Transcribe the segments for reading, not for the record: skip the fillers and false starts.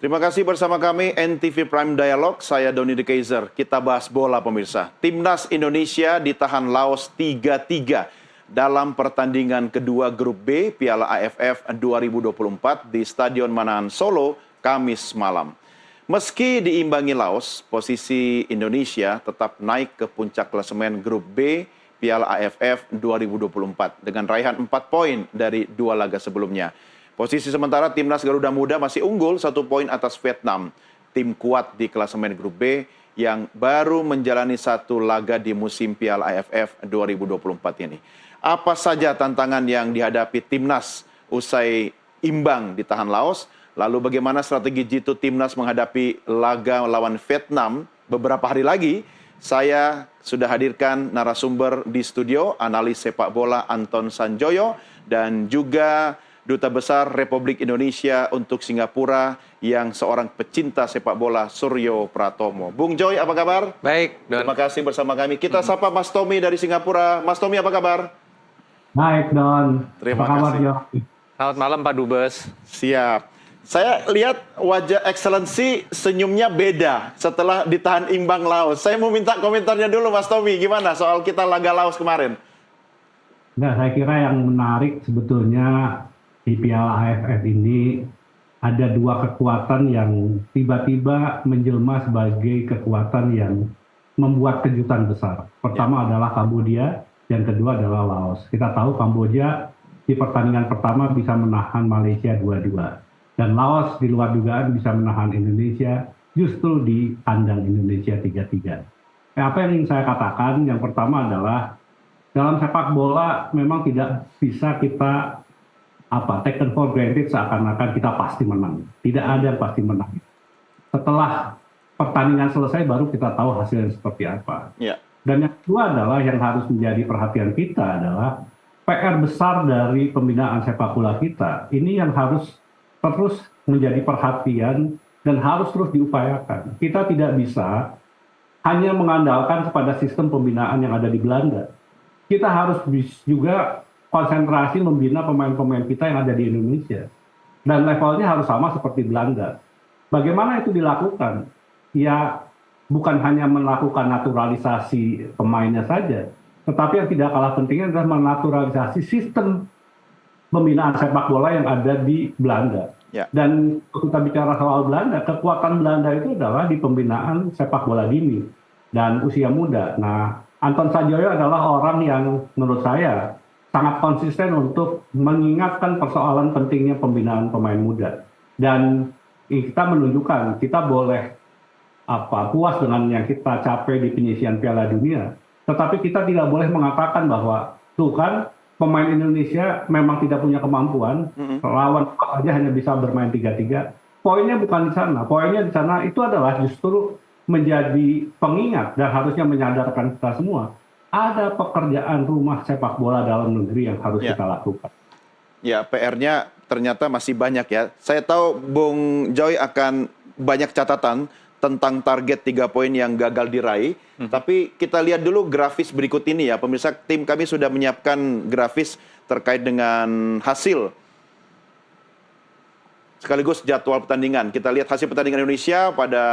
Terima kasih bersama kami NTV Prime Dialog, saya Doni De Keizer. Kita bahas bola pemirsa. Timnas Indonesia ditahan Laos 3-3 dalam pertandingan kedua grup B Piala AFF 2024 di Stadion Manahan Solo, Kamis malam. Meski diimbangi Laos, posisi Indonesia tetap naik ke puncak klasemen grup B Piala AFF 2024 dengan raihan 4 poin dari 2 laga sebelumnya. Posisi sementara Timnas Garuda Muda masih unggul 1 poin atas Vietnam, tim kuat di klasemen grup B yang baru menjalani 1 laga di musim Piala AFF 2024 ini. Apa saja tantangan yang dihadapi Timnas usai imbang ditahan Laos? Lalu bagaimana strategi jitu Timnas menghadapi laga lawan Vietnam beberapa hari lagi? Saya sudah hadirkan narasumber di studio, analis sepak bola Anton Sanjoyo dan juga Duta Besar Republik Indonesia untuk Singapura yang seorang pecinta sepak bola, Suryo Pratomo. Bung Joy, apa kabar? Baik, Don. Terima kasih bersama kami. Kita sapa Mas Tommy dari Singapura. Mas Tommy, apa kabar? Baik, Don. Terima apa kabar, kasih. Selamat malam, Pak Dubes. Siap. Saya lihat wajah Excellency senyumnya beda setelah ditahan imbang Laos. Saya mau minta komentarnya dulu, Mas Tommy. Gimana soal kita laga Laos kemarin? Nah, saya kira yang menarik sebetulnya di Piala AFF ini ada 2 kekuatan yang tiba-tiba menjelma sebagai kekuatan yang membuat kejutan besar. Pertama adalah Kamboja, yang kedua adalah Laos. Kita tahu Kamboja di pertandingan pertama bisa menahan Malaysia 2-2. Dan Laos di luar dugaan bisa menahan Indonesia justru di kandang Indonesia 3-3. Apa yang ingin saya katakan, yang pertama adalah dalam sepak bola memang tidak bisa kita taken for granted seakan-akan kita pasti menang. Tidak ada yang pasti menang. Setelah pertandingan selesai baru kita tahu hasilnya seperti apa. Ya. Dan yang kedua adalah yang harus menjadi perhatian kita adalah PR besar dari pembinaan sepak bola kita. Ini yang harus terus menjadi perhatian dan harus terus diupayakan. Kita tidak bisa hanya mengandalkan kepada sistem pembinaan yang ada di Belanda. Kita harus juga konsentrasi membina pemain-pemain kita yang ada di Indonesia. Dan levelnya harus sama seperti Belanda. Bagaimana itu dilakukan? Ya, bukan hanya melakukan naturalisasi pemainnya saja, tetapi yang tidak kalah pentingnya adalah menaturalisasi sistem pembinaan sepak bola yang ada di Belanda. Ya. Dan kalau kita bicara soal Belanda, kekuatan Belanda itu adalah di pembinaan sepak bola dini dan usia muda. Nah, Anton Sanjoyo adalah orang yang menurut saya sangat konsisten untuk mengingatkan persoalan pentingnya pembinaan pemain muda. Dan kita menunjukkan kita boleh puas dengan yang kita capai di penyisian Piala Dunia, tetapi kita tidak boleh mengatakan bahwa tuh kan pemain Indonesia memang tidak punya kemampuan, lawan aja hanya bisa bermain 3-3. Poinnya bukan di sana. Poinnya di sana itu adalah justru menjadi pengingat dan harusnya menyadarkan kita semua. Ada pekerjaan rumah sepak bola dalam negeri yang harus kita lakukan. Ya, PR-nya ternyata masih banyak ya. Saya tahu Bung Joy akan banyak catatan tentang target 3 poin yang gagal diraih. Tapi kita lihat dulu grafis berikut ini ya. Pemirsa, tim kami sudah menyiapkan grafis terkait dengan hasil sekaligus jadwal pertandingan. Kita lihat hasil pertandingan Indonesia pada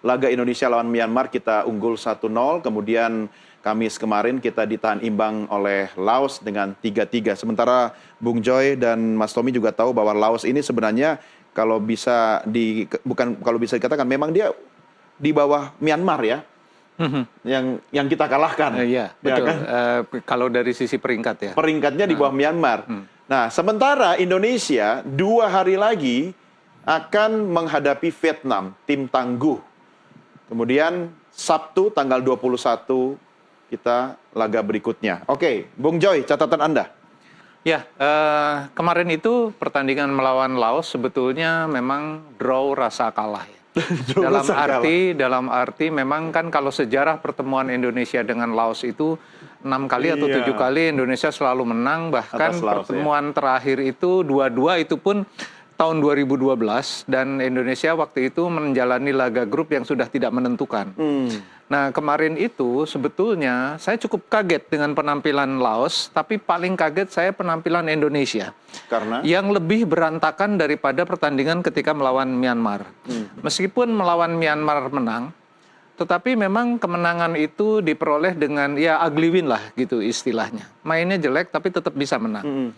laga Indonesia lawan Myanmar, kita unggul 1-0. Kemudian Kamis kemarin kita ditahan imbang oleh Laos dengan 3-3. Sementara Bung Joy dan Mas Tommy juga tahu bahwa Laos ini sebenarnya kalau bisa dikatakan memang dia di bawah Myanmar ya. Yang kita kalahkan. Iya, ya betul. Kan? Kalau dari sisi peringkat ya. Peringkatnya di bawah Myanmar. Nah, sementara Indonesia 2 hari lagi akan menghadapi Vietnam, tim tangguh. Kemudian Sabtu tanggal 21 kita laga berikutnya. Oke, Bung Joy, catatan Anda. Ya, kemarin itu pertandingan melawan Laos sebetulnya memang draw rasa kalah ya. Dalam arti memang kan kalau sejarah pertemuan Indonesia dengan Laos itu 6 kali atau 7 kali Indonesia selalu menang, bahkan Atas Laos, pertemuan terakhir itu 2-2 itu pun tahun 2012 dan Indonesia waktu itu menjalani laga grup yang sudah tidak menentukan. Nah, kemarin itu sebetulnya saya cukup kaget dengan penampilan Laos, tapi paling kaget saya penampilan Indonesia. Karena? Yang lebih berantakan daripada pertandingan ketika melawan Myanmar. Meskipun melawan Myanmar menang, tetapi memang kemenangan itu diperoleh dengan ya ugly win lah gitu istilahnya. Mainnya jelek tapi tetap bisa menang.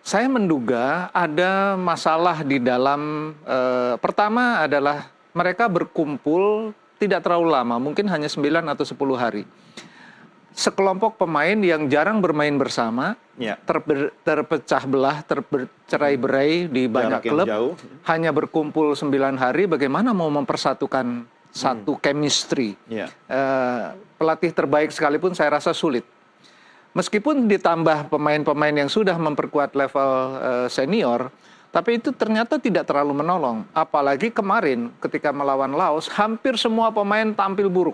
Saya menduga ada masalah di dalam, pertama adalah mereka berkumpul tidak terlalu lama, mungkin hanya 9 atau 10 hari. Sekelompok pemain yang jarang bermain bersama, terpecah belah, tercerai-berai di banyak klub, hanya berkumpul 9 hari, bagaimana mau mempersatukan satu chemistry. Pelatih terbaik sekalipun saya rasa sulit. Meskipun ditambah pemain-pemain yang sudah memperkuat level senior, tapi itu ternyata tidak terlalu menolong. Apalagi kemarin ketika melawan Laos, hampir semua pemain tampil buruk.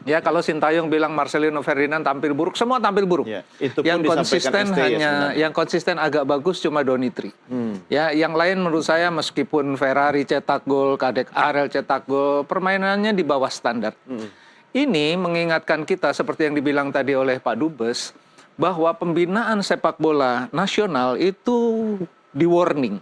Ya, kalau Sintayong bilang Marcelino Ferdinand tampil buruk, semua tampil buruk. Itu pun yang konsisten STY hanya, yang konsisten agak bagus cuma Donitri. Ya, yang lain menurut saya meskipun Ferrari cetak gol, Kadek Arel cetak gol, permainannya di bawah standar. Ini mengingatkan kita seperti yang dibilang tadi oleh Pak Dubes, bahwa pembinaan sepak bola nasional itu di warning.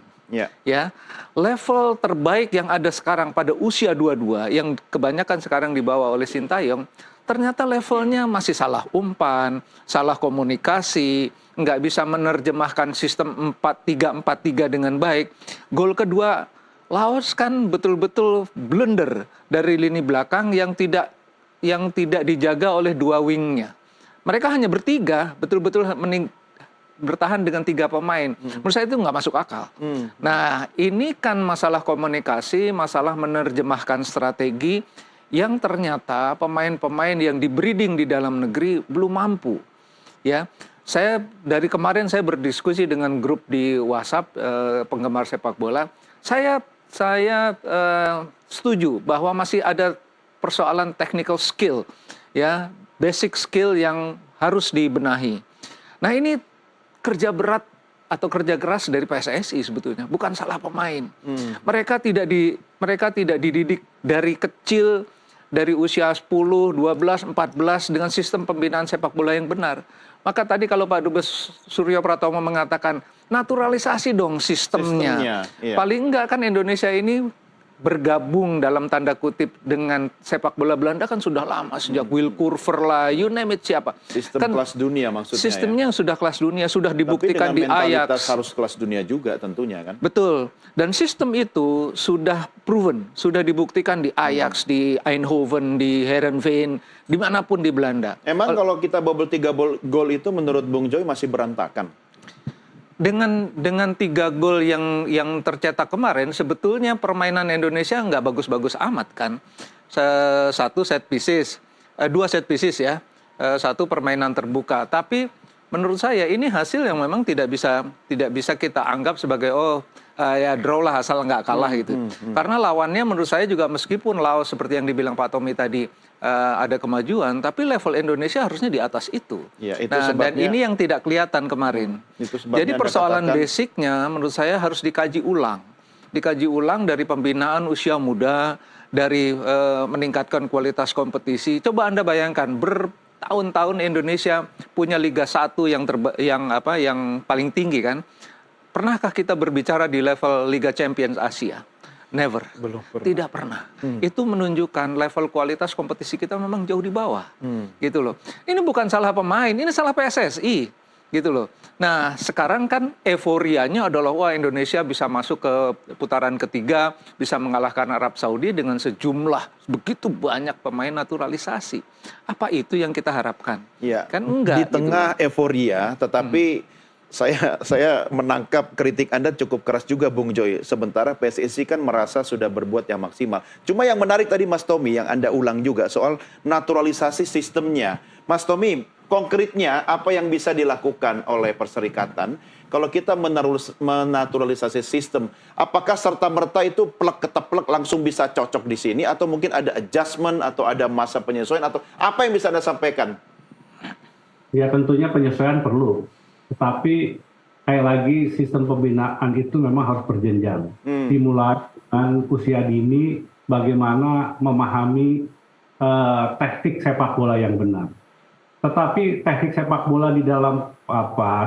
Ya, level terbaik yang ada sekarang pada usia 22 yang kebanyakan sekarang dibawa oleh Sintayong, ternyata levelnya masih salah umpan, salah komunikasi, nggak bisa menerjemahkan sistem 4-3-4-3 dengan baik. Gol kedua Laos kan betul-betul blunder dari lini belakang yang tidak dijaga oleh dua wingnya. Mereka hanya bertiga, betul-betul bertahan dengan 3 pemain. Menurut saya itu nggak masuk akal. Nah, ini kan masalah komunikasi, masalah menerjemahkan strategi yang ternyata pemain-pemain yang di-breeding di dalam negeri belum mampu. Ya, saya dari kemarin saya berdiskusi dengan grup di WhatsApp penggemar sepak bola. Saya setuju bahwa masih ada persoalan technical skill, ya, basic skill yang harus dibenahi. Nah, ini kerja berat atau kerja keras dari PSSI sebetulnya, bukan salah pemain. Mereka tidak dididik dari kecil, dari usia 10, 12, 14 dengan sistem pembinaan sepak bola yang benar. Maka tadi kalau Pak Dubes Suryo Pratomo mengatakan naturalisasi dong sistemnya. Paling enggak kan Indonesia ini bergabung dalam tanda kutip dengan sepak bola Belanda kan sudah lama, sejak Will Curver lah, you name it siapa. Sistem kan, kelas dunia maksudnya. Sistemnya yang sudah kelas dunia, sudah dibuktikan di Ajax. Harus kelas dunia juga tentunya kan. Betul. Dan sistem itu sudah proven, sudah dibuktikan di Ajax, di Eindhoven, di Heerenveen, dimanapun di Belanda. Emang kalau kita bobol 3 gol itu menurut Bung Joy masih berantakan? Dengan 3 gol yang tercetak kemarin, sebetulnya permainan Indonesia nggak bagus-bagus amat kan. 1 set pieces, 2 set pieces ya, 1 permainan terbuka. Tapi menurut saya ini hasil yang memang tidak bisa kita anggap sebagai ya draw lah asal nggak kalah gitu. Karena lawannya menurut saya juga meskipun Laos seperti yang dibilang Pak Tommy tadi ada kemajuan, tapi level Indonesia harusnya di atas itu. Ya, itu nah, sebabnya, dan ini yang tidak kelihatan kemarin. Jadi persoalan basicnya menurut saya harus dikaji ulang. Dikaji ulang dari pembinaan usia muda, dari meningkatkan kualitas kompetisi. Coba Anda bayangkan bertahun-tahun Indonesia punya Liga 1 yang paling tinggi kan. Pernahkah kita berbicara di level Liga Champions Asia? Never. Belum pernah. Tidak pernah. Itu menunjukkan level kualitas kompetisi kita memang jauh di bawah. Gitu loh. Ini bukan salah pemain, ini salah PSSI. Gitu loh. Nah, sekarang kan euforianya adalah wah Indonesia bisa masuk ke putaran ketiga, bisa mengalahkan Arab Saudi dengan sejumlah begitu banyak pemain naturalisasi. Apa itu yang kita harapkan? Ya. Kan enggak. Di tengah gitu. Euforia, tetapi saya menangkap kritik Anda cukup keras juga, Bung Joy. Sementara PSSI kan merasa sudah berbuat yang maksimal. Cuma yang menarik tadi Mas Tommy, yang Anda ulang juga soal naturalisasi sistemnya. Mas Tommy, konkretnya apa yang bisa dilakukan oleh perserikatan kalau kita menaturalisasi sistem? Apakah serta-merta itu plek keteplek langsung bisa cocok di sini? Atau mungkin ada adjustment atau ada masa penyesuaian? Atau apa yang bisa Anda sampaikan? Ya tentunya penyesuaian perlu. Tetapi Sekali lagi sistem pembinaan itu memang harus berjenjang. Dimulai dengan usia dini, bagaimana memahami teknik sepak bola yang benar. Tetapi teknik sepak bola di dalam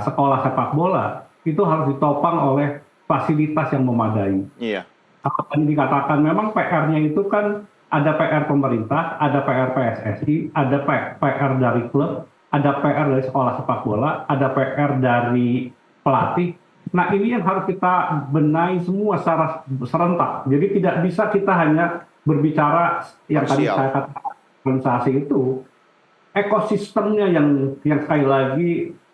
sekolah sepak bola itu harus ditopang oleh fasilitas yang memadai. Iya. Apa tadi dikatakan memang PR-nya itu kan ada PR pemerintah, ada PR PSSI, ada PR dari klub, ada PR dari sekolah sepak bola, ada PR dari pelatih. Nah ini yang harus kita benahi semua secara serentak. Jadi tidak bisa kita hanya berbicara yang tadi saya katakan organisasi itu, ekosistemnya yang sekali lagi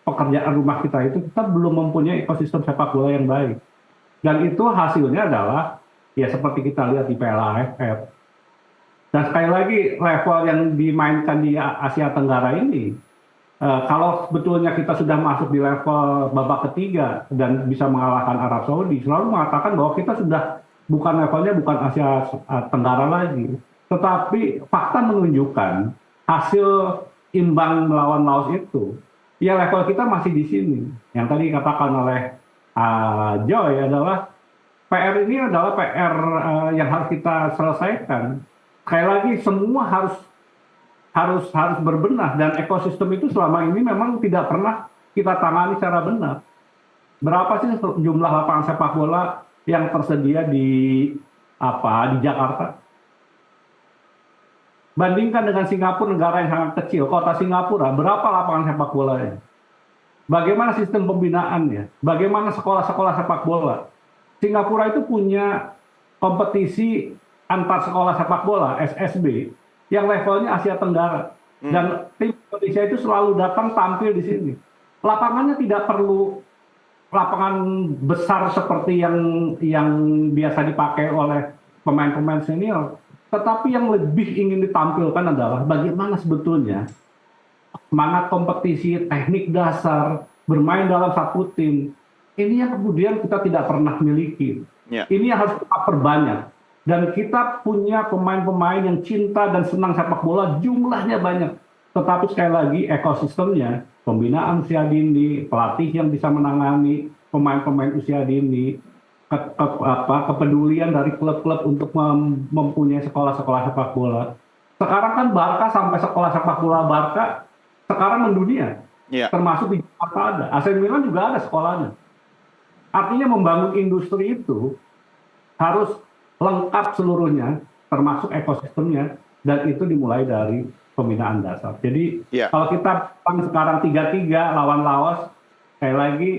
pekerjaan rumah kita itu kita belum mempunyai ekosistem sepak bola yang baik. Dan itu hasilnya adalah ya seperti kita lihat di Piala AFF. Dan sekali lagi level yang dimainkan di Asia Tenggara ini, kalau sebetulnya kita sudah masuk di level babak ketiga dan bisa mengalahkan Arab Saudi, selalu mengatakan bahwa kita sudah levelnya bukan Asia Tenggara lagi. Tetapi fakta menunjukkan hasil imbang melawan Laos itu, ya level kita masih di sini. Yang tadi dikatakan oleh Joy adalah PR ini adalah PR yang harus kita selesaikan. Sekali lagi semua harus berbenah, dan ekosistem itu selama ini memang tidak pernah kita tangani secara benar. Berapa sih jumlah lapangan sepak bola yang tersedia di Jakarta? Bandingkan dengan Singapura, negara yang sangat kecil, kota Singapura, berapa lapangan sepak bolanya? Bagaimana sistem pembinaannya? Bagaimana sekolah-sekolah sepak bola? Singapura itu punya kompetisi antar sekolah sepak bola, SSB, yang levelnya Asia Tenggara. Dan tim Indonesia itu selalu datang tampil di sini. Lapangannya tidak perlu lapangan besar seperti yang biasa dipakai oleh pemain-pemain senior. Tetapi yang lebih ingin ditampilkan adalah bagaimana sebetulnya semangat kompetisi, teknik dasar, bermain dalam satu tim. Ini yang kemudian kita tidak pernah miliki. Ini yang harus kita perbanyak. Dan kita punya pemain-pemain yang cinta dan senang sepak bola, jumlahnya banyak. Tetapi sekali lagi ekosistemnya, pembinaan usia dini, pelatih yang bisa menangani pemain-pemain usia dini, kepedulian dari klub-klub untuk mempunyai sekolah-sekolah sepak bola. Sekarang kan Barca sampai sekolah sepak bola Barca sekarang mendunia. Termasuk di Jakarta ada. AC Milan juga ada sekolahnya. Artinya membangun industri itu harus lengkap seluruhnya, termasuk ekosistemnya, dan itu dimulai dari pembinaan dasar. Jadi kalau kita sekarang 3-3 lawan Laos, sekali lagi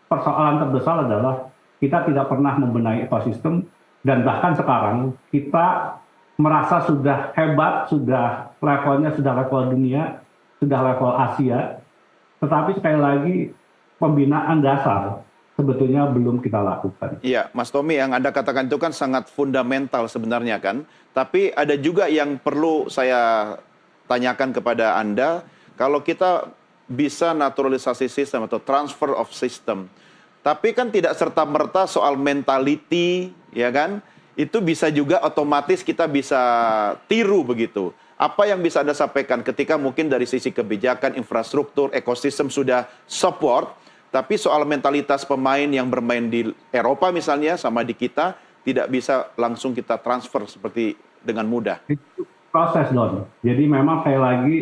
persoalan terbesar adalah kita tidak pernah membenahi ekosistem, dan bahkan sekarang kita merasa sudah hebat, sudah levelnya sudah level dunia, sudah level Asia, tetapi sekali lagi pembinaan dasar sebetulnya belum kita lakukan. Iya, Mas Tommy, yang Anda katakan itu kan sangat fundamental sebenarnya kan. Tapi ada juga yang perlu saya tanyakan kepada Anda, kalau kita bisa naturalisasi sistem atau transfer of system, tapi kan tidak serta-merta soal mentality, ya kan? Itu bisa juga otomatis kita bisa tiru begitu. Apa yang bisa Anda sampaikan ketika mungkin dari sisi kebijakan, infrastruktur, ekosistem sudah support, tapi soal mentalitas pemain yang bermain di Eropa misalnya sama di kita tidak bisa langsung kita transfer seperti dengan mudah. Itu proses, Don. Jadi memang sekali lagi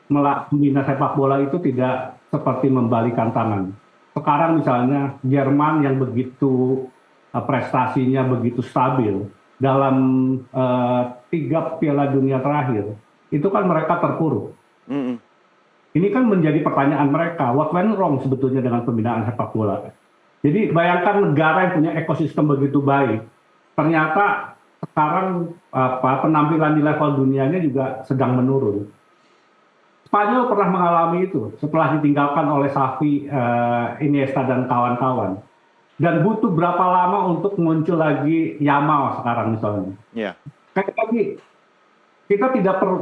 membina sepak bola itu tidak seperti membalikan tangan. Sekarang misalnya Jerman yang begitu prestasinya begitu stabil dalam 3 Piala Dunia terakhir, itu kan mereka terpuruk. Ini kan menjadi pertanyaan mereka, what went wrong sebetulnya dengan pembinaan sepak bola. Jadi bayangkan negara yang punya ekosistem begitu baik, ternyata sekarang penampilan di level dunianya juga sedang menurun. Spanyol pernah mengalami itu setelah ditinggalkan oleh Xavi, Iniesta dan kawan-kawan. Dan butuh berapa lama untuk muncul lagi Yamal sekarang misalnya. Kayak lagi kita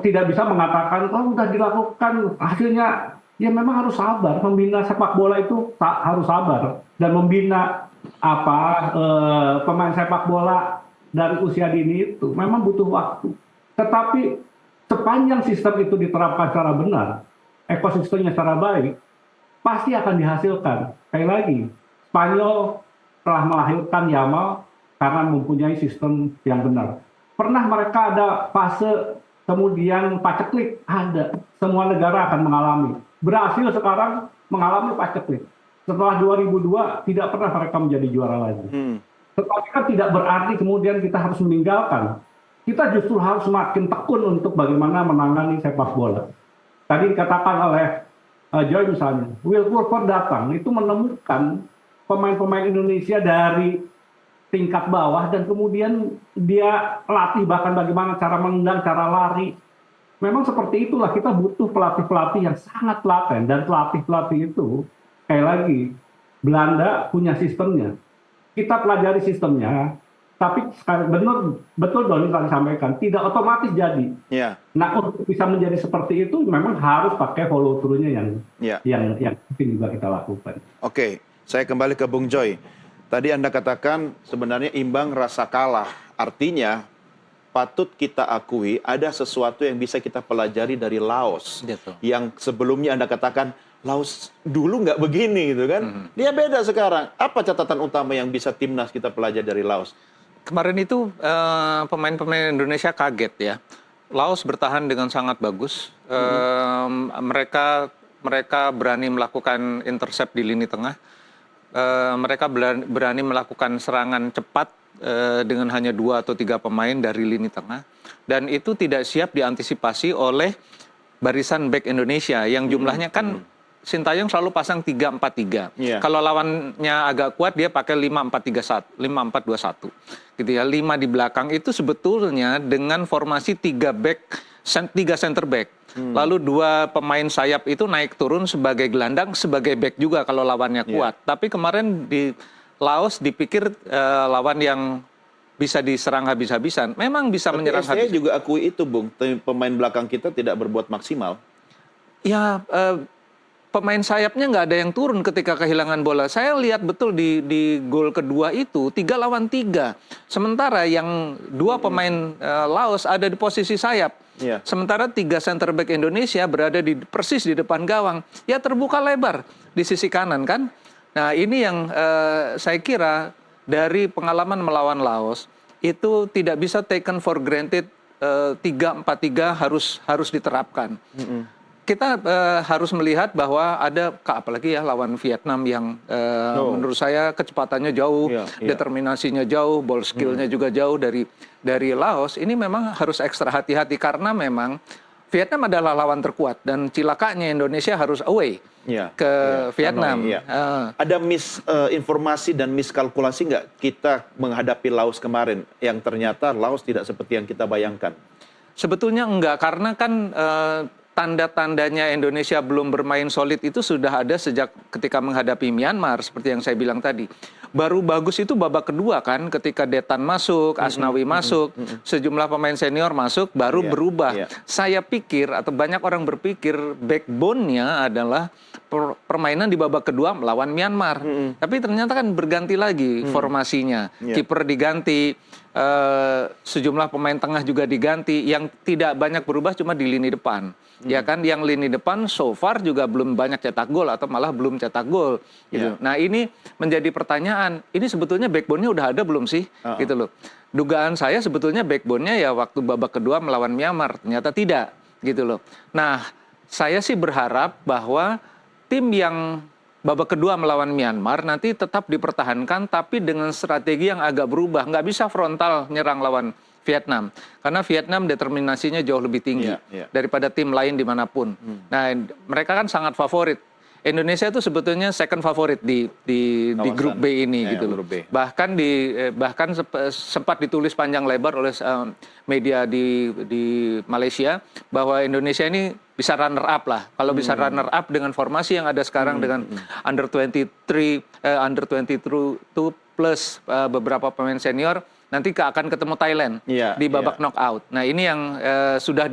tidak bisa mengatakan udah dilakukan hasilnya, ya memang harus sabar. Membina sepak bola itu harus sabar, dan membina pemain sepak bola dari usia dini itu memang butuh waktu. Tetapi sepanjang sistem itu diterapkan secara benar, ekosistemnya secara baik, pasti akan dihasilkan. Sekali lagi, Spanyol telah melahirkan Yamal karena mempunyai sistem yang benar. Pernah mereka ada fase kemudian paceklik? Ada. Semua negara akan mengalami. Brasil sekarang mengalami paceklik. Setelah 2002 tidak pernah mereka menjadi juara lagi. Tetapi kan tidak berarti kemudian kita harus meninggalkan. Kita justru harus semakin tekun untuk bagaimana menangani sepak bola. Tadi dikatakan oleh Joy misalnya, Will Purper datang, itu menemukan pemain-pemain Indonesia dari tingkat bawah dan kemudian dia latih bahkan bagaimana cara menendang, cara lari. Memang seperti itulah kita butuh pelatih-pelatih yang sangat telaten dan pelatih-pelatih itu sekali lagi Belanda punya sistemnya. Kita pelajari sistemnya, tapi betul Doni tadi sampaikan, tidak otomatis jadi. Nah, untuk bisa menjadi seperti itu memang harus pakai follow through-nya yang penting juga kita lakukan. Oke, saya kembali ke Bung Joy. Tadi Anda katakan sebenarnya imbang rasa kalah. Artinya patut kita akui ada sesuatu yang bisa kita pelajari dari Laos. Yang sebelumnya Anda katakan Laos dulu nggak begini gitu kan. Dia beda sekarang. Apa catatan utama yang bisa timnas kita pelajari dari Laos? Kemarin itu pemain-pemain Indonesia kaget ya. Laos bertahan dengan sangat bagus. Mereka berani melakukan intercept di lini tengah. Mereka berani melakukan serangan cepat dengan hanya 2 atau 3 pemain dari lini tengah. Dan itu tidak siap diantisipasi oleh barisan bek Indonesia yang jumlahnya kan Sintayong selalu pasang 3-4-3. Kalau lawannya agak kuat dia pakai 5-4-3-1, 5-4-2-1. Gitu ya. 5 di belakang itu sebetulnya dengan formasi 3 center back. Lalu 2 pemain sayap itu naik turun sebagai gelandang, sebagai back juga kalau lawannya kuat. Tapi kemarin di Laos dipikir lawan yang bisa diserang habis-habisan. Memang bisa menyerang habis. Saya juga akui itu, Bung. Pemain belakang kita tidak berbuat maksimal. Ya, pemain sayapnya nggak ada yang turun ketika kehilangan bola. Saya lihat betul di gol kedua itu 3 lawan 3. Sementara yang 2 pemain Laos ada di posisi sayap. Sementara 3 center back Indonesia berada persis di depan gawang. Ya terbuka lebar di sisi kanan kan. Nah ini yang saya kira dari pengalaman melawan Laos itu tidak bisa taken for granted 3-4-3 harus diterapkan. Kita harus melihat bahwa ada, apalagi ya lawan Vietnam yang menurut saya kecepatannya jauh, determinasinya jauh, ball skillnya juga jauh dari Laos. Ini memang harus ekstra hati-hati karena memang Vietnam adalah lawan terkuat dan cilakanya Indonesia harus away ke Vietnam. Ada misinformasi dan miskalkulasi nggak kita menghadapi Laos kemarin yang ternyata Laos tidak seperti yang kita bayangkan? Sebetulnya enggak, karena kan tanda-tandanya Indonesia belum bermain solid itu sudah ada sejak ketika menghadapi Myanmar, seperti yang saya bilang tadi. Baru bagus itu babak kedua kan, ketika Detan masuk, Asnawi masuk, sejumlah pemain senior masuk, baru berubah. Saya pikir, atau banyak orang berpikir, backbone-nya adalah permainan di babak kedua melawan Myanmar. Tapi ternyata kan berganti lagi formasinya. Kiper diganti, sejumlah pemain tengah juga diganti, yang tidak banyak berubah cuma di lini depan. Ya kan, yang lini depan so far juga belum banyak cetak gol atau malah belum cetak gol gitu. Nah, ini menjadi pertanyaan, ini sebetulnya backbone-nya udah ada belum sih? Gitu loh. Dugaan saya sebetulnya backbone-nya ya waktu babak kedua melawan Myanmar, ternyata tidak gitu loh. Nah, saya sih berharap bahwa tim yang babak kedua melawan Myanmar nanti tetap dipertahankan tapi dengan strategi yang agak berubah. Nggak bisa frontal nyerang lawan Vietnam. Karena Vietnam determinasinya jauh lebih tinggi daripada tim lain dimanapun. Nah, mereka kan sangat favorit. Indonesia itu sebetulnya second favorit di grup B ini gitu loh. Bahkan sempat ditulis panjang lebar oleh media di Malaysia bahwa Indonesia ini bisa runner up lah. Kalau bisa runner up dengan formasi yang ada sekarang dengan under 23 plus beberapa pemain senior, nanti akan ketemu Thailand di babak knockout. Nah, ini yang sudah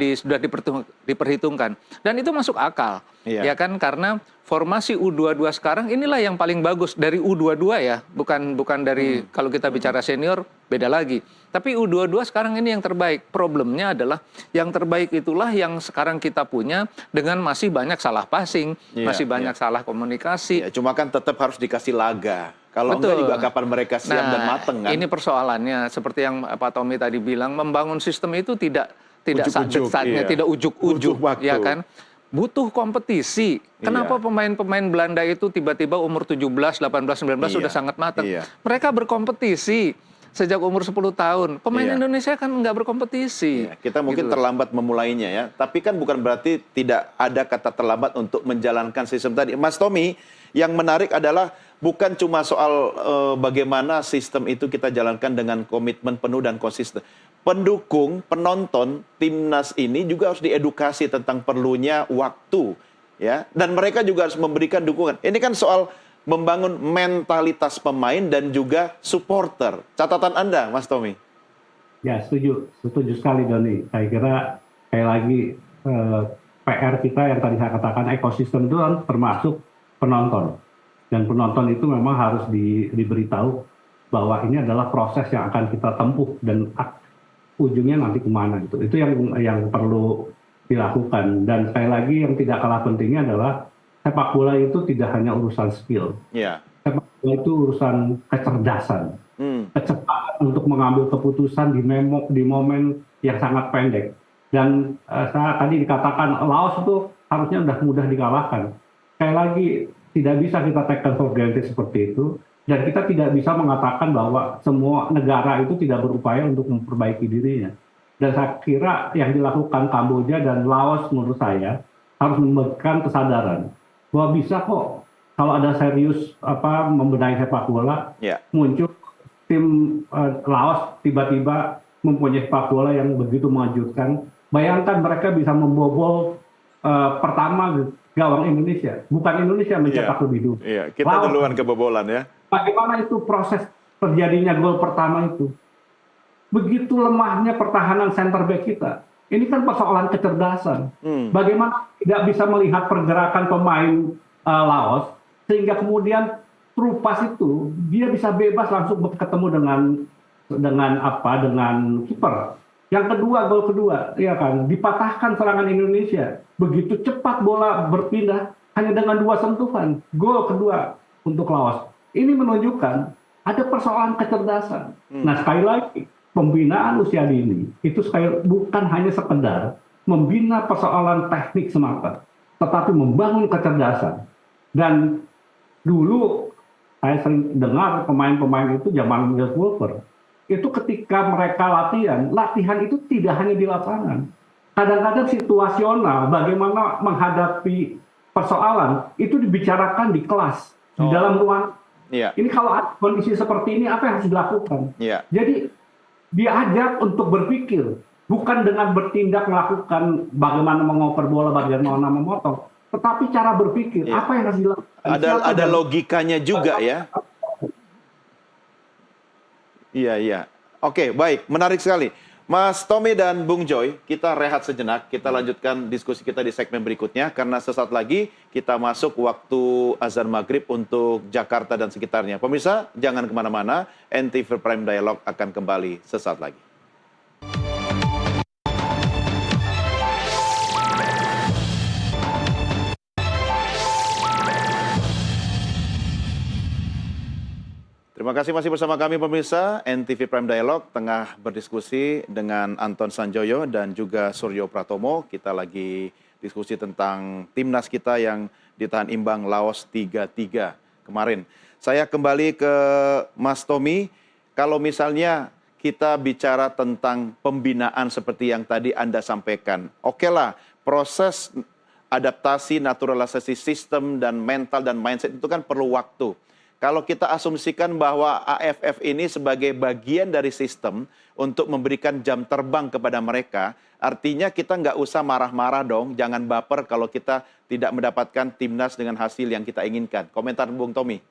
diperhitungkan dan itu masuk akal. Ya kan, karena formasi U22 sekarang inilah yang paling bagus dari U22 ya, bukan dari kalau kita bicara senior beda lagi. Tapi U22 sekarang ini yang terbaik. Problemnya adalah yang terbaik itulah yang sekarang kita punya dengan masih banyak salah passing, masih banyak salah komunikasi. Ya, cuma kan tetap harus dikasih laga. Kalau Betul. enggak juga kapan mereka siap dan mateng kan. Ini persoalannya seperti yang Pak Tommy tadi bilang, membangun sistem itu tidak Ujuk-ujuk, saatnya, tidak ujuk-ujuk, ya kan? Butuh kompetisi. Kenapa pemain-pemain Belanda itu tiba-tiba umur 17, 18, 19 sudah sangat matang? Mereka berkompetisi sejak umur 10 tahun. Pemain Indonesia kan nggak berkompetisi. Kita mungkin terlambat memulainya ya. Tapi kan bukan berarti tidak ada kata terlambat untuk menjalankan sistem tadi. Mas Tommy, yang menarik adalah bukan cuma soal bagaimana sistem itu kita jalankan dengan komitmen penuh dan konsisten. Pendukung, penonton timnas ini juga harus diedukasi tentang perlunya waktu, ya. Dan mereka juga harus memberikan dukungan. Ini kan soal membangun mentalitas pemain dan juga supporter. Catatan Anda, Mas Tommy? Ya, setuju sekali Doni. Saya kira kayak lagi PR kita yang tadi saya katakan ekosistem itu kan termasuk penonton. Dan penonton itu memang harus diberitahu bahwa ini adalah proses yang akan kita tempuh dan ujungnya nanti kemana gitu. Itu yang perlu dilakukan. Dan sekali lagi yang tidak kalah pentingnya adalah sepak bola itu tidak hanya urusan skill. Sepak bola itu urusan kecerdasan, kecepatan untuk mengambil keputusan di momen yang sangat pendek. Dan saya tadi dikatakan Laos itu harusnya sudah mudah dikalahkan. Sekali lagi tidak bisa kita take for granted seperti itu. Dan kita tidak bisa mengatakan bahwa semua negara itu tidak berupaya untuk memperbaiki dirinya. Dan saya kira yang dilakukan Kamboja dan Laos menurut saya harus memberikan kesadaran bahwa bisa kok kalau ada serius membenahi sepak bola, muncul tim Laos tiba-tiba mempunyai sepak bola yang begitu mengejutkan. Bayangkan mereka bisa membobol pertama gawang Indonesia, bukan Indonesia mencetak lebih dulu. Kita Laos, duluan kebobolan ya. Bagaimana itu proses terjadinya gol pertama itu? Begitu lemahnya pertahanan center back kita. Ini kan persoalan kecerdasan. Bagaimana tidak bisa melihat pergerakan pemain Laos sehingga kemudian through pass itu dia bisa bebas langsung ketemu dengan kiper. Yang kedua, gol kedua, ya kan, dipatahkan serangan Indonesia. Begitu cepat bola berpindah hanya dengan 2 sentuhan. Gol kedua untuk Laos. Ini menunjukkan ada persoalan kecerdasan. Nah, sekali lagi, pembinaan usia dini itu bukan hanya sekedar membina persoalan teknik semata, tetapi membangun kecerdasan. Dan dulu saya sering dengar pemain-pemain itu zaman Miles Wolper, itu ketika mereka latihan itu tidak hanya di lapangan. Kadang-kadang situasional, bagaimana menghadapi persoalan, itu dibicarakan di kelas, di dalam ruang. Ini kalau ada kondisi seperti ini, apa yang harus dilakukan? Jadi, diajak untuk berpikir, bukan dengan bertindak melakukan bagaimana mengoper bola, bagaimana memotong, tetapi cara berpikir, apa yang harus dilakukan? Ada logikanya juga ya. Iya. Oke, baik. Menarik sekali. Mas Tommy dan Bung Joy, kita rehat sejenak. Kita lanjutkan diskusi kita di segmen berikutnya. Karena sesaat lagi kita masuk waktu azan maghrib untuk Jakarta dan sekitarnya. Pemirsa, jangan kemana-mana. NTV Prime Dialog akan kembali sesaat lagi. Terima kasih masih bersama kami pemirsa. NTV Prime Dialog tengah berdiskusi dengan Anton Sanjoyo dan juga Suryo Pratomo. Kita lagi diskusi tentang timnas kita yang ditahan imbang Laos 3-3 kemarin. Saya kembali ke Mas Tommy. Kalau misalnya kita bicara tentang pembinaan seperti yang tadi Anda sampaikan. Oke lah, proses adaptasi, naturalisasi sistem dan mental dan mindset itu kan perlu waktu. Kalau kita asumsikan bahwa AFF ini sebagai bagian dari sistem untuk memberikan jam terbang kepada mereka, artinya kita nggak usah marah-marah dong, jangan baper kalau kita tidak mendapatkan timnas dengan hasil yang kita inginkan. Komentar Bung Tommy.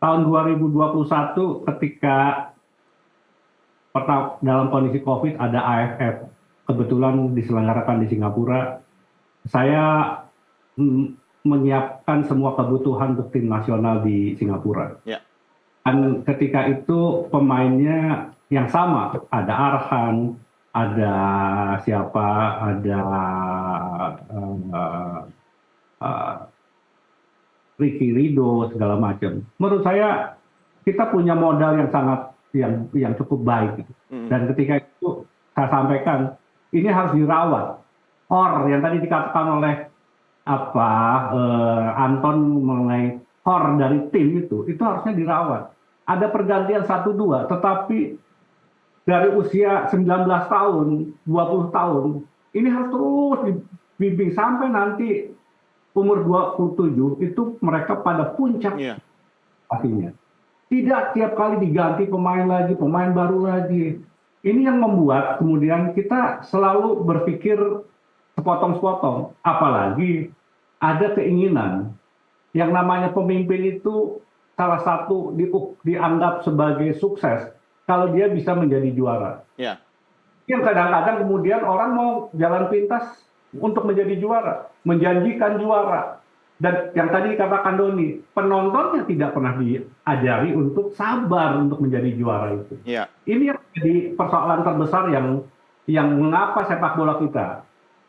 Tahun 2021 ketika dalam kondisi COVID ada AFF, kebetulan diselenggarakan di Singapura, saya menyiapkan semua kebutuhan untuk tim nasional di Singapura. Dan ketika itu pemainnya yang sama, ada Arhan, ada siapa, ada eh, eh, Ricky Ridho segala macam. Menurut saya kita punya modal yang sangat yang cukup baik gitu. Dan ketika itu saya sampaikan ini harus dirawat. Yang tadi dikatakan oleh Anton mengenai dari tim itu harusnya dirawat. Ada pergantian 1-2, tetapi dari usia 19 tahun, 20 tahun, ini harus terus dibimbing sampai nanti umur 27 itu mereka pada puncak pastinya. Tidak tiap kali diganti pemain lagi, pemain baru lagi. Ini yang membuat kemudian kita selalu berpikir sepotong-sepotong. Apalagi ada keinginan yang namanya pemimpin itu salah satu dianggap sebagai sukses kalau dia bisa menjadi juara. Ya. Yang kadang-kadang kemudian orang mau jalan pintas untuk menjadi juara, menjanjikan juara. Dan yang tadi dikatakan Doni, penontonnya tidak pernah diajari untuk sabar untuk menjadi juara itu. Ya. Ini yang jadi persoalan terbesar yang mengapa sepak bola kita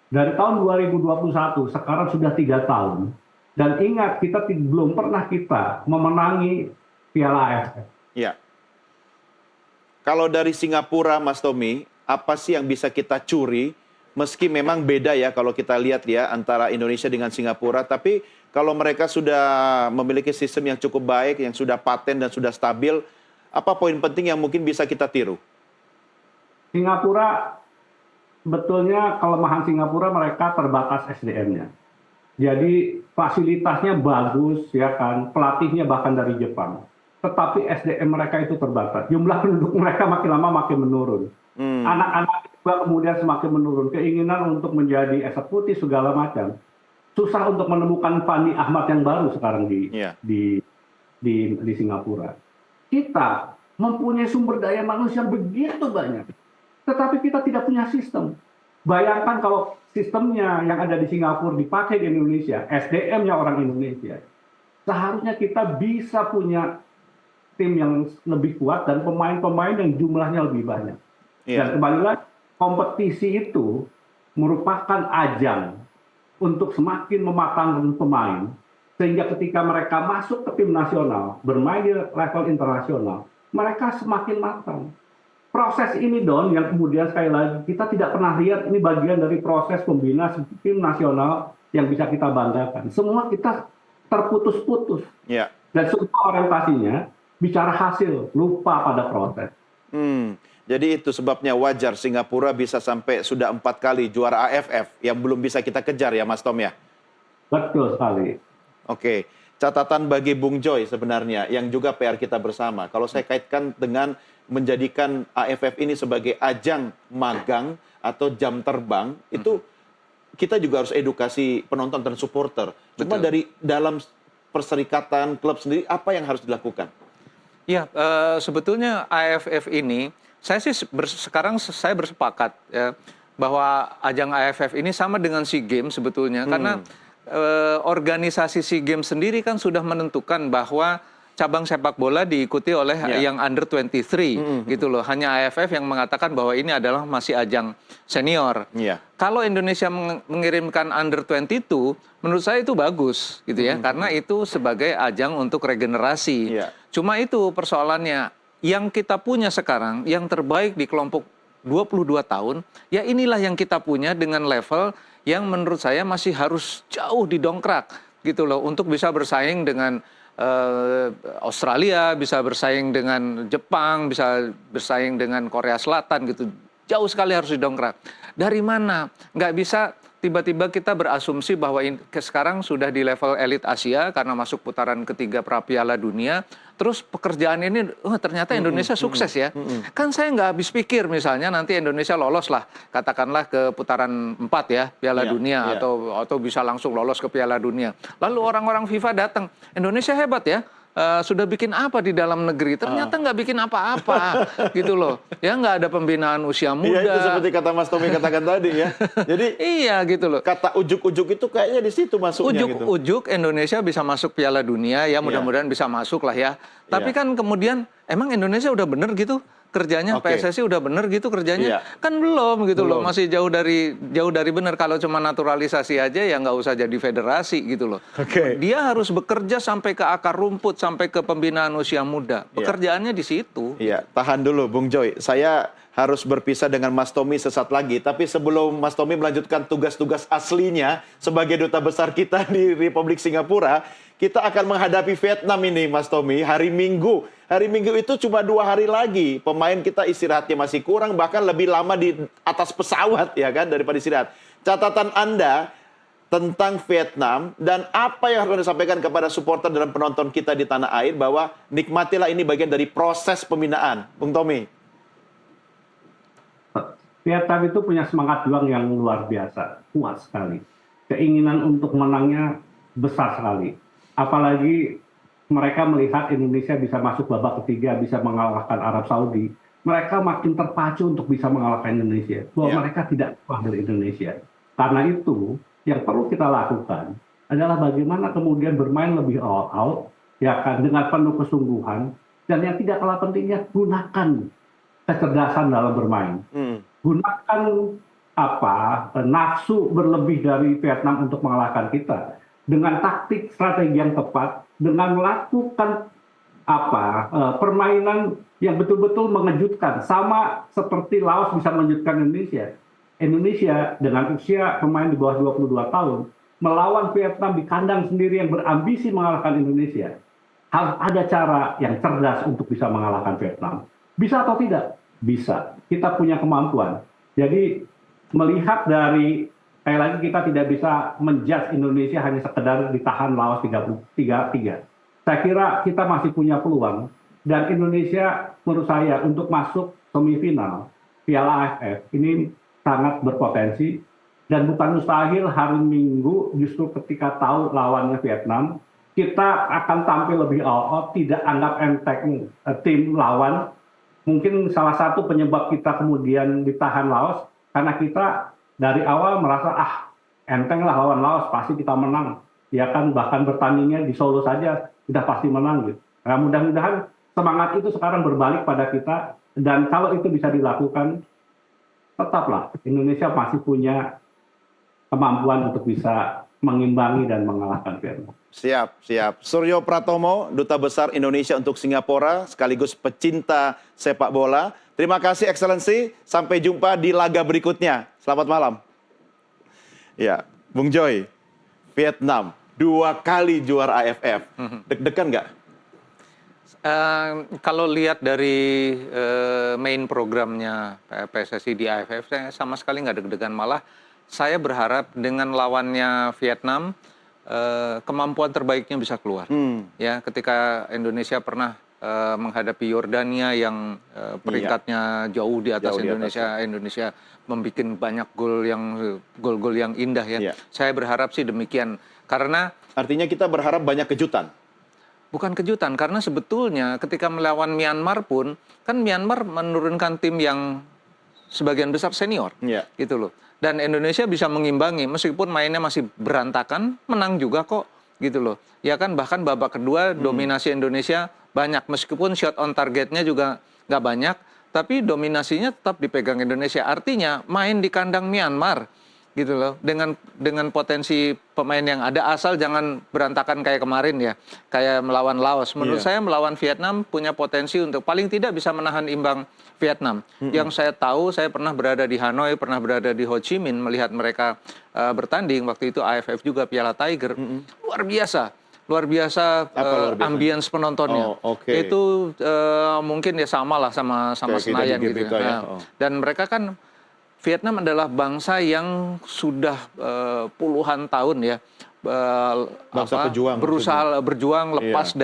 dari tahun 2021 sekarang sudah 3 tahun. Dan ingat kita belum pernah kita memenangi Piala AFF. Ya. Kalau dari Singapura, Mas Tommy, apa sih yang bisa kita curi? Meski memang beda ya kalau kita lihat ya antara Indonesia dengan Singapura, tapi kalau mereka sudah memiliki sistem yang cukup baik, yang sudah paten dan sudah stabil, apa poin penting yang mungkin bisa kita tiru? Singapura, betulnya kelemahan Singapura mereka terbatas SDM-nya. Jadi fasilitasnya bagus ya kan, pelatihnya bahkan dari Jepang. Tetapi SDM mereka itu terbatas. Jumlah penduduk mereka makin lama makin menurun. Anak-anak juga kemudian semakin menurun. Keinginan untuk menjadi eksekutif segala macam. Susah untuk menemukan Fandi Ahmad yang baru sekarang di Singapura. Kita mempunyai sumber daya manusia begitu banyak. Tetapi kita tidak punya sistem. Bayangkan kalau sistemnya yang ada di Singapura dipakai di Indonesia, SDM-nya orang Indonesia. Seharusnya kita bisa punya tim yang lebih kuat dan pemain-pemain yang jumlahnya lebih banyak. Dan kembali lagi, kompetisi itu merupakan ajang untuk semakin mematangkan pemain, sehingga ketika mereka masuk ke tim nasional, bermain di level internasional, mereka semakin matang. Proses ini Don, yang kemudian sekali lagi kita tidak pernah lihat, ini bagian dari proses pembina tim nasional yang bisa kita banggakan. Semua kita terputus-putus. Dan semua orientasinya bicara hasil, lupa pada proses. Jadi itu sebabnya wajar Singapura bisa sampai sudah 4 kali juara AFF yang belum bisa kita kejar ya Mas Tom ya? Betul sekali. Oke, catatan bagi Bung Joy sebenarnya yang juga PR kita bersama. Kalau saya kaitkan dengan menjadikan AFF ini sebagai ajang magang atau jam terbang, itu kita juga harus edukasi penonton dan supporter. Cuma dari dalam perserikatan klub sendiri, apa yang harus dilakukan? Ya, sebetulnya AFF ini, sekarang saya bersepakat ya, bahwa ajang AFF ini sama dengan SEA Games sebetulnya. Karena organisasi SEA Games sendiri kan sudah menentukan bahwa cabang sepak bola diikuti oleh yang under 23 gitu loh. Hanya AFF yang mengatakan bahwa ini adalah masih ajang senior. Kalau Indonesia mengirimkan under 22, menurut saya itu bagus gitu ya, karena itu sebagai ajang untuk regenerasi. Cuma itu persoalannya, yang kita punya sekarang, yang terbaik di kelompok 22 tahun, ya inilah yang kita punya dengan level yang menurut saya masih harus jauh didongkrak gitu loh, untuk bisa bersaing dengan Australia, bisa bersaing dengan Jepang, bisa bersaing dengan Korea Selatan gitu. Jauh sekali harus didongkrak. Dari mana? Nggak bisa tiba-tiba kita berasumsi bahwa sekarang sudah di level elit Asia karena masuk putaran ketiga Piala Dunia. Terus pekerjaan ini, ternyata Indonesia sukses ya. Kan saya nggak habis pikir misalnya nanti Indonesia lolos lah, katakanlah ke putaran 4 ya, Piala Dunia, atau bisa langsung lolos ke Piala Dunia. Lalu orang-orang FIFA datang, Indonesia hebat ya, sudah bikin apa di dalam negeri? Ternyata nggak bikin apa-apa, gitu loh. Ya nggak ada pembinaan usia muda. Iya, itu seperti kata Mas Tommy katakan tadi ya. Jadi iya gitu loh. kata ujuk-ujuk itu kayaknya di situ masuknya gitu. Ujuk-ujuk Indonesia bisa masuk Piala Dunia, ya mudah-mudahan bisa masuk lah ya. Tapi kan kemudian emang Indonesia udah bener gitu kerjanya, PSSI udah bener gitu kerjanya, kan belum gitu loh, masih jauh dari bener. Kalau cuma naturalisasi aja ya nggak usah jadi federasi gitu loh. Dia harus bekerja sampai ke akar rumput, sampai ke pembinaan usia muda. Pekerjaannya di situ. Iya, tahan dulu Bung Joy. Saya harus berpisah dengan Mas Tommy sesaat lagi. Tapi sebelum Mas Tommy melanjutkan tugas-tugas aslinya sebagai duta besar kita di Republik Singapura, kita akan menghadapi Vietnam ini, Mas Tommy, hari Minggu. Hari Minggu itu cuma 2 hari lagi. Pemain kita istirahatnya masih kurang, bahkan lebih lama di atas pesawat ya kan daripada istirahat. Catatan Anda tentang Vietnam dan apa yang harus disampaikan kepada supporter dan penonton kita di tanah air bahwa nikmatilah ini bagian dari proses pembinaan, Bung Tommy. Vietnam itu punya semangat juang yang luar biasa, kuat sekali. Keinginan untuk menangnya besar sekali. Apalagi mereka melihat Indonesia bisa masuk babak ketiga, bisa mengalahkan Arab Saudi. Mereka makin terpacu untuk bisa mengalahkan Indonesia. Bahwa mereka tidak kalah dari Indonesia. Karena itu, yang perlu kita lakukan adalah bagaimana kemudian bermain lebih all out, ya kan, dengan penuh kesungguhan. Dan yang tidak kalah pentingnya, gunakan kecerdasan dalam bermain. Gunakan nafsu berlebih dari Vietnam untuk mengalahkan kita. Dengan taktik strategi yang tepat, dengan melakukan permainan yang betul-betul mengejutkan, sama seperti Laos bisa mengejutkan Indonesia. Indonesia dengan usia pemain di bawah 22 tahun melawan Vietnam di kandang sendiri yang berambisi mengalahkan Indonesia. Harus ada cara yang cerdas untuk bisa mengalahkan Vietnam. Bisa atau tidak? Bisa. Kita punya kemampuan. Jadi melihat dari sekali lagi kita tidak bisa menjudge Indonesia hanya sekedar ditahan Laos 3-3. Saya kira kita masih punya peluang dan Indonesia menurut saya untuk masuk semifinal Piala AFF ini sangat berpotensi dan bukan mustahil hari Minggu justru ketika tahu lawannya Vietnam kita akan tampil lebih all out, tidak anggap enteng tim lawan. Mungkin salah satu penyebab kita kemudian ditahan Laos karena kita dari awal merasa enteng lah lawan Laos, pasti kita menang. Ya kan, bahkan bertandingnya di Solo saja sudah pasti menang gitu. Nah, mudah-mudahan semangat itu sekarang berbalik pada kita dan kalau itu bisa dilakukan, tetaplah Indonesia masih punya kemampuan untuk bisa mengimbangi dan mengalahkan Vietnam. Siap, siap. Suryo Pratomo, Duta Besar Indonesia untuk Singapura, sekaligus pecinta sepak bola. Terima kasih, Excellency. Sampai jumpa di laga berikutnya. Selamat malam. Ya, Bung Joy, Vietnam 2 kali juara AFF. Deg-degan nggak? Kalau lihat dari main programnya PSSI di AFF, saya sama sekali nggak deg-degan. Malah saya berharap dengan lawannya Vietnam, kemampuan terbaiknya bisa keluar. Ya, ketika Indonesia pernah menghadapi Yordania yang peringkatnya jauh di atas Indonesia. Indonesia membuat banyak gol-gol yang indah ya. Saya berharap sih demikian. Karena artinya kita berharap banyak kejutan. Bukan kejutan, karena sebetulnya ketika melawan Myanmar pun, kan Myanmar menurunkan tim yang sebagian besar senior, gitu loh. Dan Indonesia bisa mengimbangi, meskipun mainnya masih berantakan, menang juga kok, gitu loh. Ya kan, bahkan babak kedua dominasi Indonesia banyak, meskipun shot on targetnya juga nggak banyak, tapi dominasinya tetap dipegang Indonesia. Artinya main di kandang Myanmar, gitu loh, dengan potensi pemain yang ada, asal jangan berantakan kayak kemarin ya, kayak melawan Laos. Menurut saya melawan Vietnam punya potensi untuk paling tidak bisa menahan imbang Vietnam. Yang saya tahu, saya pernah berada di Hanoi, pernah berada di Ho Chi Minh melihat mereka bertanding waktu itu AFF juga Piala Tiger. Luar biasa ambience penontonnya. Itu mungkin ya sama lah sama Senayan gitu ya. Dan mereka kan Vietnam adalah bangsa yang sudah puluhan tahun ya berusaha berjuang lepas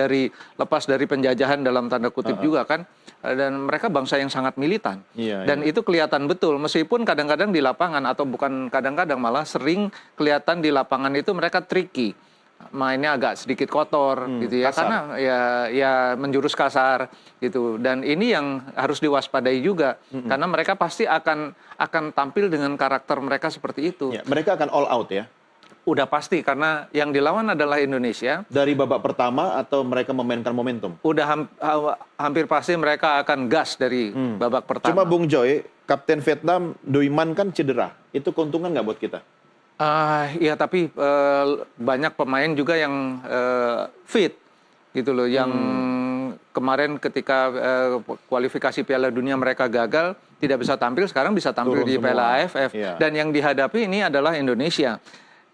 dari penjajahan dalam tanda kutip juga kan. Dan mereka bangsa yang sangat militan. Dan itu kelihatan betul, meskipun kadang-kadang di lapangan atau bukan kadang-kadang malah sering kelihatan di lapangan itu mereka tricky. mainnya agak sedikit kotor gitu ya, kasar. karena ya menjurus kasar gitu. Dan ini yang harus diwaspadai juga karena mereka pasti akan tampil dengan karakter mereka seperti itu. Ya, mereka akan all out ya. Udah pasti karena yang dilawan adalah Indonesia. Dari babak pertama atau mereka memainkan momentum? Udah hampir pasti mereka akan gas dari babak pertama. Cuma Bung Joy, Kapten Vietnam Duiman kan cedera. Itu keuntungan nggak buat kita? Ya tapi banyak pemain juga yang fit gitu loh, yang kemarin ketika kualifikasi Piala Dunia mereka gagal, tidak bisa tampil, sekarang bisa tampil Turun di semua. Piala AFF. Iya. Dan yang dihadapi ini adalah Indonesia,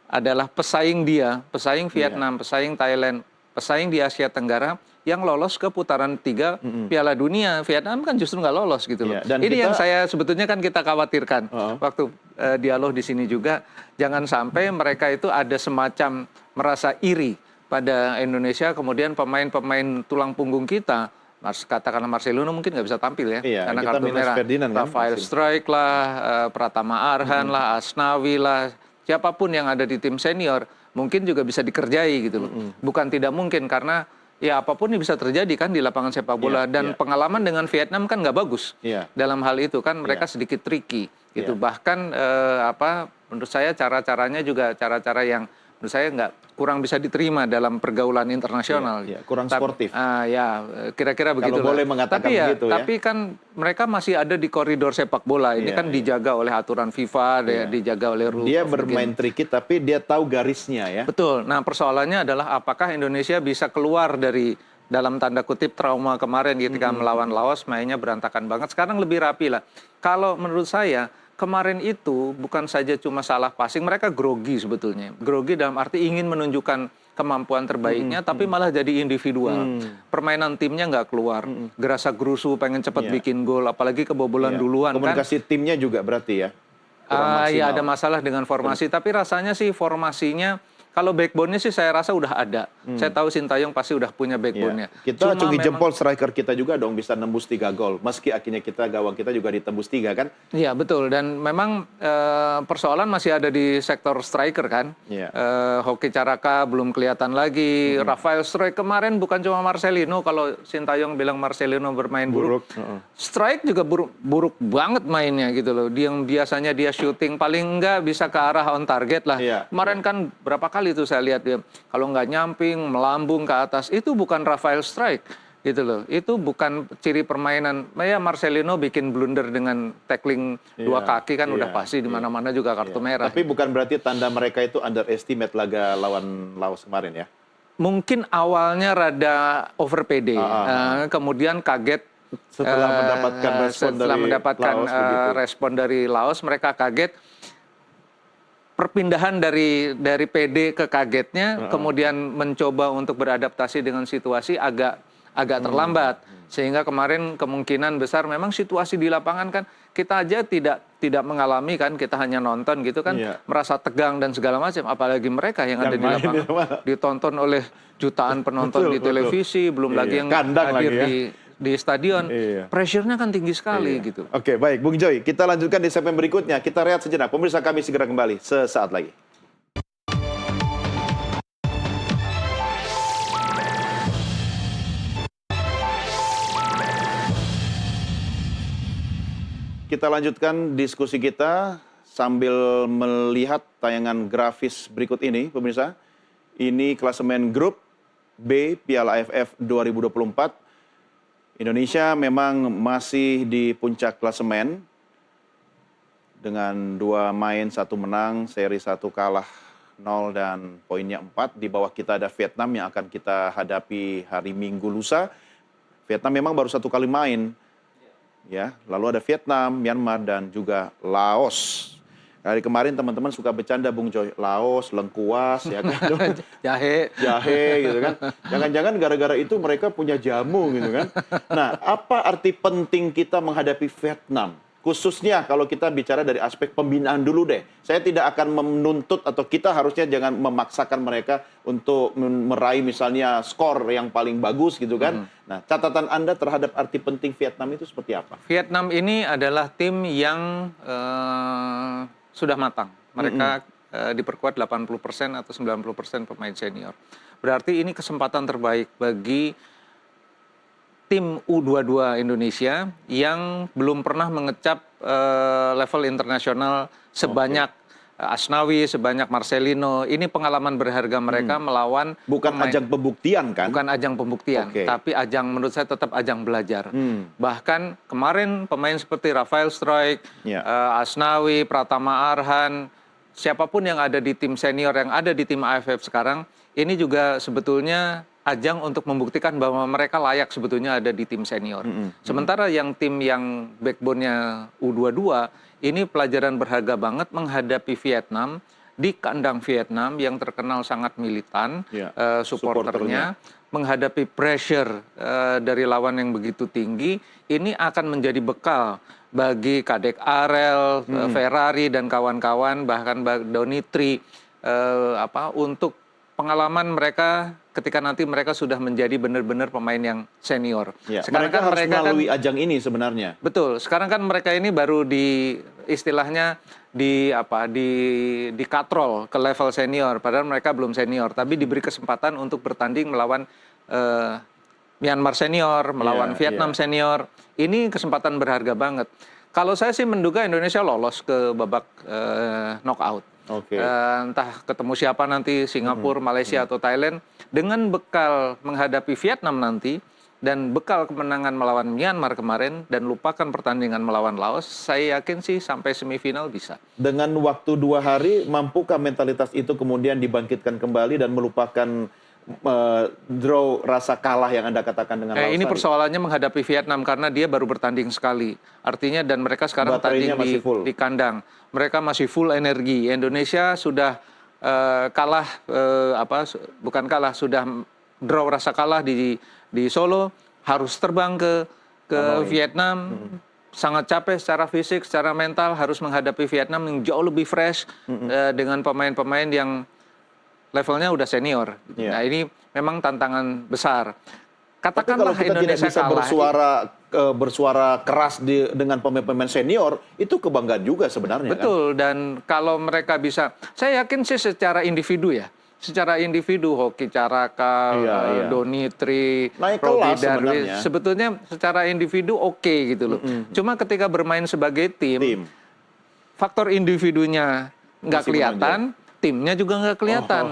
adalah pesaing dia, pesaing Vietnam, pesaing Thailand, pesaing di Asia Tenggara yang lolos ke putaran 3 Piala Dunia. Vietnam kan justru nggak lolos gitu loh. Iya, dan Ini kita- yang saya sebetulnya kan kita khawatirkan waktu dialog di sini juga, jangan sampai mereka itu ada semacam merasa iri pada Indonesia, kemudian pemain-pemain tulang punggung kita, katakanlah Marcelino mungkin nggak bisa tampil ya, Iya, karena kita kartu minus merah. Ferdinand kan, Rafael masih. Struijk lah, Pratama Arhan lah, Asnawi lah, siapapun yang ada di tim senior mungkin juga bisa dikerjai gitu loh. Bukan tidak mungkin karena ya apapun yang bisa terjadi kan di lapangan sepak bola. Iya, Dan iya. pengalaman dengan Vietnam kan nggak bagus Iya. dalam hal itu kan, mereka sedikit tricky gitu. Bahkan menurut saya cara-caranya juga cara-cara yang menurut saya kurang bisa diterima dalam pergaulan internasional. Iya, kurang Tapi- sportif. Ya kira-kira begitu. boleh mengatakan begitu ya. Tapi kan mereka masih ada di koridor sepak bola. Ini Iya, kan dijaga oleh aturan FIFA, dijaga oleh rule Dia of the game. bermain tricky tapi dia tahu garisnya ya. Betul. Nah, persoalannya adalah apakah Indonesia bisa keluar dari dalam tanda kutip trauma kemarin ketika melawan Laos, mainnya berantakan banget. Sekarang lebih rapi lah. Kalau menurut saya kemarin itu bukan saja cuma salah passing, mereka grogi sebetulnya. Grogi dalam arti ingin menunjukkan kemampuan terbaiknya, tapi malah jadi individual. Permainan timnya nggak keluar. Gerasa gerusu pengen cepat bikin gol, apalagi kebobolan Iya. duluan kan. Komunikasi timnya juga berarti ya. Kurang Ya maksimal. ada masalah dengan formasi, tapi rasanya sih formasinya kalau backbone-nya sih saya rasa udah ada. Saya tahu Sintayong pasti udah punya backbone-nya. Iya. Kita Cuma cungi memang- jempol striker kita juga dong bisa nembus 3 gol. Meski akhirnya gawang kita juga ditembus 3 kan. Iya betul, dan memang persoalan masih ada di sektor striker kan. Iya. Hoki Caraka belum kelihatan lagi. Rafael Struijk kemarin bukan cuma Marcelino, kalau Sintayong bilang Marcelino bermain buruk. Struijk juga buruk banget mainnya gitu loh. Yang biasanya dia shooting paling enggak bisa ke arah on target lah. Iya. Kemarin kan berapa kali itu saya lihat dia kalau nggak nyamping, melambung ke atas, itu bukan Rafael Struijk gitu loh. Itu bukan ciri permainan. Ya Marcelino bikin blunder dengan tackling dua kaki kan udah pasti di mana-mana juga kartu merah. Tapi bukan berarti tanda mereka itu underestimate laga lawan Laos kemarin ya. Mungkin awalnya rada over PD, kemudian kaget Setelah mendapatkan respon setelah dari mendapatkan Laos begitu. respon dari Laos, mereka kaget. Perpindahan dari PD ke kagetnya, kemudian mencoba untuk beradaptasi dengan situasi agak terlambat, sehingga kemarin kemungkinan besar memang situasi di lapangan kan kita aja tidak mengalami kan, kita hanya nonton gitu kan, Iya. merasa tegang dan segala macam, apalagi mereka yang ada di main lapangan di lapangan. ditonton oleh jutaan penonton Betul, di televisi, belum Iya. lagi yang Kandang hadir lagi ya. di stadion, Iya. pressure-nya kan tinggi sekali gitu. Oke, baik Bung Joy, kita lanjutkan di segmen berikutnya. Kita rehat sejenak. Pemirsa, kami segera kembali sesaat lagi. Kita lanjutkan diskusi kita sambil melihat tayangan grafis berikut ini, pemirsa. Ini klasemen grup B Piala AFF 2024. Indonesia memang masih di puncak klasemen dengan 2 main 1 menang, seri 1 kalah 0 dan poinnya 4. Di bawah kita ada Vietnam yang akan kita hadapi hari Minggu lusa. Vietnam memang baru 1 kali main. Ya, lalu ada Vietnam, Myanmar dan juga Laos. Hari kemarin teman-teman suka bercanda Bung Joy, Laos, lengkuas ya kan. Jahe gitu kan. Jangan-jangan gara-gara itu mereka punya jamu gitu kan. Nah, apa arti penting kita menghadapi Vietnam? Khususnya kalau kita bicara dari aspek pembinaan dulu deh. Saya tidak akan menuntut atau kita harusnya jangan memaksakan mereka untuk meraih misalnya skor yang paling bagus gitu kan. Nah, catatan Anda terhadap arti penting Vietnam itu seperti apa? Vietnam ini adalah tim yang sudah matang. Mereka diperkuat 80% atau 90% pemain senior. Berarti ini kesempatan terbaik bagi tim U22 Indonesia yang belum pernah mengecap level internasional sebanyak Asnawi, sebanyak Marcelino. Ini pengalaman berharga mereka melawan Bukan ajang pembuktian kan? bukan ajang pembuktian, tapi ajang menurut saya tetap ajang belajar. Bahkan kemarin pemain seperti Rafael Struijk, Asnawi, Pratama Arhan, siapapun yang ada di tim senior yang ada di tim AFF sekarang, ini juga sebetulnya ajang untuk membuktikan bahwa mereka layak sebetulnya ada di tim senior. Sementara yang tim yang backbone-nya U22, ini pelajaran berharga banget menghadapi Vietnam, di kandang Vietnam yang terkenal sangat militan, supporternya, menghadapi pressure dari lawan yang begitu tinggi, ini akan menjadi bekal bagi Kadek Arel, Ferrari dan kawan-kawan, bahkan Donitri, untuk pengalaman mereka ketika nanti mereka sudah menjadi benar-benar pemain yang senior. Sekarang mereka harus melalui ajang ini sebenarnya. Betul. Sekarang kan mereka ini baru istilahnya dikatrol ke level senior, padahal mereka belum senior, tapi diberi kesempatan untuk bertanding melawan Myanmar senior, melawan Vietnam senior. Ini kesempatan berharga banget. Kalau saya sih menduga Indonesia lolos ke babak knockout. Entah ketemu siapa nanti, Singapura, Malaysia atau Thailand, dengan bekal menghadapi Vietnam nanti dan bekal kemenangan melawan Myanmar kemarin dan lupakan pertandingan melawan Laos, saya yakin sih sampai semifinal bisa. Dengan waktu 2 hari, mampukah mentalitas itu kemudian dibangkitkan kembali dan melupakan draw rasa kalah yang Anda katakan dengan Laos ini tadi? persoalannya menghadapi Vietnam karena dia baru bertanding sekali. Artinya dan mereka sekarang tanding di kandang. Mereka masih full energi. Indonesia sudah kalah, bukan kalah, sudah draw rasa kalah di Solo, harus terbang ke Vietnam. Sangat capek secara fisik, secara mental, harus menghadapi Vietnam yang jauh lebih fresh dengan pemain-pemain yang levelnya udah senior. Nah ini memang tantangan besar. Katakanlah kita Indonesia tidak bisa bersuara keras dengan pemain-pemain senior, itu kebanggaan juga sebenarnya. Betul, dan kalau mereka bisa, saya yakin sih secara individu ya. Secara individu, Hoki Caraka, Donitri, Robi Darwis, sebetulnya secara individu oke gitu loh. Cuma ketika bermain sebagai tim, faktor individunya nggak kelihatan, timnya juga nggak kelihatan.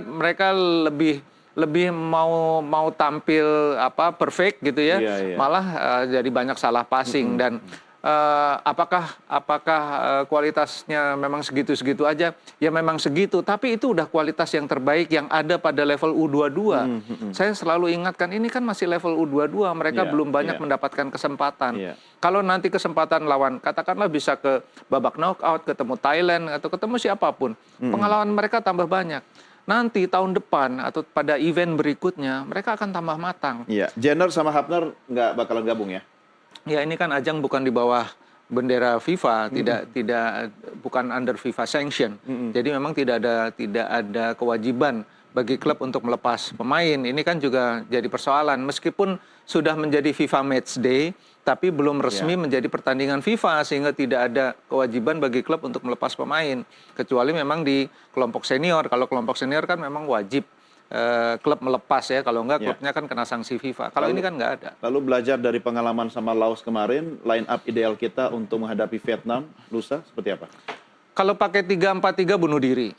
Mereka lebih mau tampil perfect gitu ya, malah jadi banyak salah passing dan apakah kualitasnya memang segitu-segitu aja? Ya memang segitu, tapi itu udah kualitas yang terbaik yang ada pada level U22. Saya selalu ingatkan ini kan masih level U22, mereka belum banyak mendapatkan kesempatan. Kalau nanti kesempatan lawan, katakanlah bisa ke babak knockout, ketemu Thailand atau ketemu siapapun, pengalaman mereka tambah banyak. Nanti tahun depan atau pada event berikutnya mereka akan tambah matang. Jenner sama Hafner nggak bakalan gabung ya? Ya ini kan ajang bukan di bawah bendera FIFA, bukan under FIFA sanction. Jadi memang tidak ada kewajiban bagi klub untuk melepas pemain. Ini kan juga jadi persoalan. Meskipun sudah menjadi FIFA Match Day, tapi belum resmi menjadi pertandingan FIFA sehingga tidak ada kewajiban bagi klub untuk melepas pemain. Kecuali memang di kelompok senior. Kalau kelompok senior kan memang wajib klub melepas ya, kalau enggak klubnya kan kena sanksi FIFA. Kalau ini kan nggak ada. Lalu belajar dari pengalaman sama Laos kemarin, line up ideal kita untuk menghadapi Vietnam lusa seperti apa? Kalau pakai 3-4-3 bunuh diri.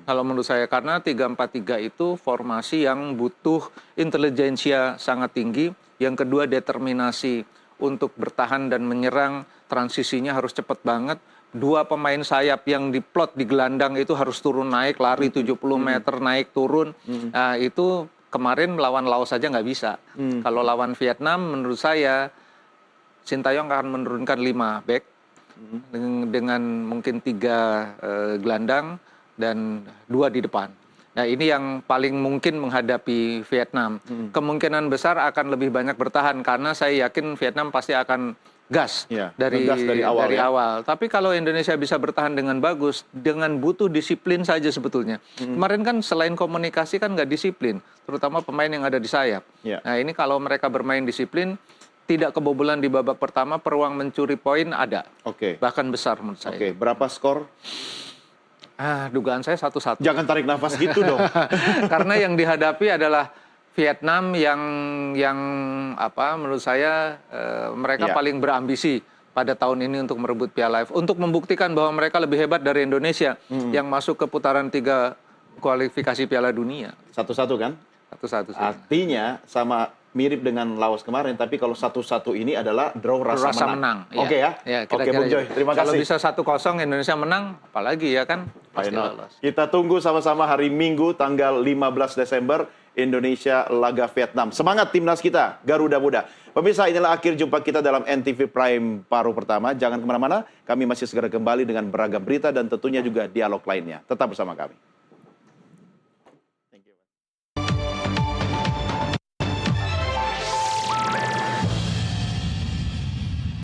Kalau menurut saya, karena 3-4-3 itu formasi yang butuh intelijensia sangat tinggi. Yang kedua determinasi untuk bertahan dan menyerang, transisinya harus cepat banget. 2 pemain sayap yang diplot di gelandang itu harus turun naik, lari 70 meter naik turun. Nah, itu kemarin melawan Laos saja nggak bisa. Kalau lawan Vietnam menurut saya Sintayong akan menurunkan 5 back dengan mungkin 3 gelandang dan 2 di depan. Nah ini yang paling mungkin menghadapi Vietnam. Kemungkinan besar akan lebih banyak bertahan karena saya yakin Vietnam pasti akan gas dari awal. Tapi kalau Indonesia bisa bertahan dengan bagus, dengan butuh disiplin saja sebetulnya. Kemarin kan selain komunikasi kan nggak disiplin, terutama pemain yang ada di sayap. Nah ini kalau mereka bermain disiplin, tidak kebobolan di babak pertama, peluang mencuri poin ada. Bahkan besar menurut saya. Berapa skor? Dugaan saya 1-1. Jangan tarik nafas gitu dong. Karena yang dihadapi adalah Vietnam yang menurut saya mereka Iya. paling berambisi pada tahun ini untuk merebut Piala AFF, untuk membuktikan bahwa mereka lebih hebat dari Indonesia yang masuk ke putaran 3 kualifikasi Piala Dunia. 1-1 kan? 1-1. Artinya sama mirip dengan Laos kemarin, tapi kalau 1-1 ini adalah draw rasa menang. Iya. Oke ya? Ya, Oke kira-kira Bung Joy, gitu. terima Kalau kasih. bisa 1-0 Indonesia menang, apalagi ya kan? Why Pasti not? lolos. Kita tunggu sama-sama hari Minggu tanggal 15 Desember Indonesia laga Vietnam. Semangat timnas kita, Garuda Muda. Pemirsa, inilah akhir jumpa kita dalam NTV Prime paruh pertama. Jangan kemana-mana, kami masih segera kembali dengan beragam berita dan tentunya juga dialog lainnya. Tetap bersama kami.